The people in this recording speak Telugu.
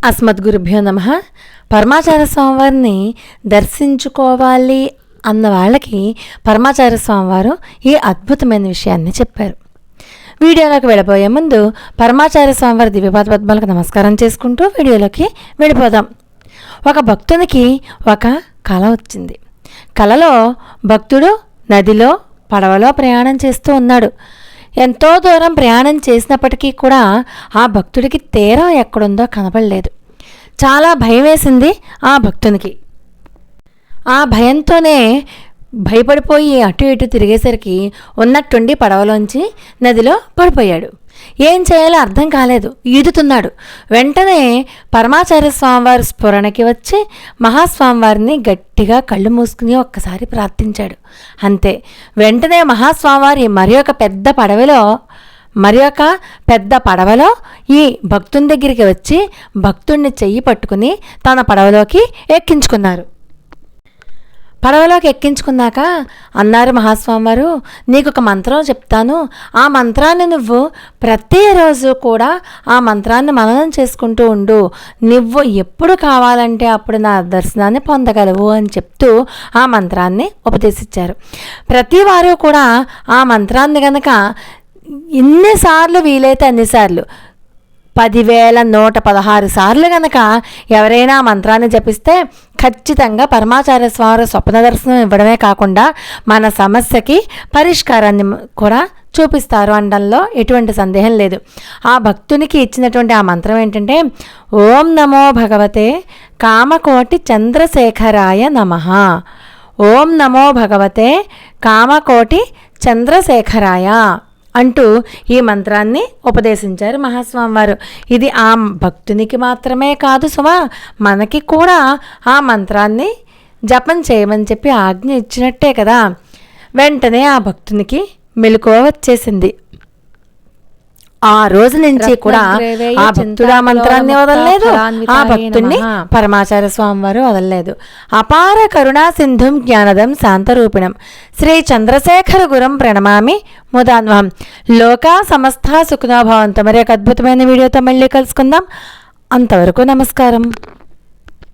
అస్మద్గురుభ్యో నమః. పరమాచార్య స్వామివారిని దర్శించుకోవాలి అన్న వాళ్ళకి పరమాచార్య స్వామివారు ఈ అద్భుతమైన విషయాన్ని చెప్పారు. వీడియోలోకి వెళ్ళబోయే ముందు పరమాచార్య స్వామివారి దివ్యపాద పద్మాలకు నమస్కారం చేసుకుంటూ వీడియోలోకి వెళ్ళిపోదాం. ఒక భక్తునికి ఒక కల వచ్చింది. కలలో భక్తుడు నదిలో పడవలో ప్రయాణం చేస్తూ ఉన్నాడు. ఎంతో దూరం ప్రయాణం చేసినప్పటికీ కూడా ఆ భక్తుడికి తీరం ఎక్కడుందో కనపడలేదు. చాలా భయం వేసింది ఆ భక్తునికి. ఆ భయంతోనే భయపడిపోయి అటు ఇటు తిరిగేసరికి ఉన్నట్టుండి పడవలోంచి నదిలో పడిపోయాడు. ఏం చేయాలో అర్థం కాలేదు, ఈదుతున్నాడు. వెంటనే పరమాచార్య స్వామివారి స్ఫురణకి వచ్చి మహాస్వామివారిని గట్టిగా కళ్ళు మూసుకుని ఒక్కసారి ప్రార్థించాడు. అంతే, వెంటనే మహాస్వామివారి మరి ఒక పెద్ద పడవలో ఈ భక్తుని దగ్గరికి వచ్చి భక్తుడిని చెయ్యి పట్టుకుని తన పడవలోకి ఎక్కించుకున్నారు. పడవలోకి ఎక్కించుకున్నాక అన్నారు మహాస్వామివారు, నీకు ఒక మంత్రం చెప్తాను, ఆ మంత్రాన్ని నువ్వు ప్రతిరోజు కూడా ఆ మంత్రాన్ని మననం చేసుకుంటూ ఉండు, నువ్వు ఎప్పుడు కావాలంటే అప్పుడు నా దర్శనాన్ని పొందగలవు అని చెప్తూ ఆ మంత్రాన్ని ఉపదేశించారు. ప్రతి వారు కూడా ఆ మంత్రాన్ని గనక ఎన్నిసార్లు వీలైతే అన్నిసార్లు 10,116 సార్లు గనక ఎవరైనా మంత్రాన్ని జపిస్తే ఖచ్చితంగా పరమాచార్య స్వామి స్వప్న దర్శనం ఇవ్వడమే కాకుండా మన సమస్యకి పరిష్కారాన్ని కూడా చూపిస్తారు అనడంలో ఎటువంటి సందేహం లేదు. ఆ భక్తునికి ఇచ్చినటువంటి ఆ మంత్రం ఏంటంటే, ఓం నమో భగవతే కామకోటి చంద్రశేఖరాయ నమః. ఓం నమో భగవతే కామకోటి చంద్రశేఖరాయ అంటూ ఈ మంత్రాన్ని ఉపదేశించారు మహాస్వామివారు. ఇది ఆ భక్తునికి మాత్రమే కాదు సుమా, మనకి కూడా ఆ మంత్రాన్ని జపం చేయమని చెప్పి ఆజ్ఞ ఇచ్చినట్టే కదా. వెంటనే ఆ భక్తునికి మెలకువ వచ్చేసింది. ఆ రోజు నుంచి కూడా ఆ భక్తుడు ఆ మంత్రాన్ని వదలలేదు, ఆ భక్తుడిని పరమాచార్య స్వామివారు వదలలేదు. అపార కరుణా సింధుం జ్ఞానదం శాంతరూపిణం శ్రీ చంద్రశేఖర గురం ప్రణమామి ముదాన్వహం. లోకా సమస్త సుఖినో భవంతు. మరి ఒక అద్భుతమైన వీడియోతో మళ్ళీ కలుసుకుందాం. అంతవరకు నమస్కారం.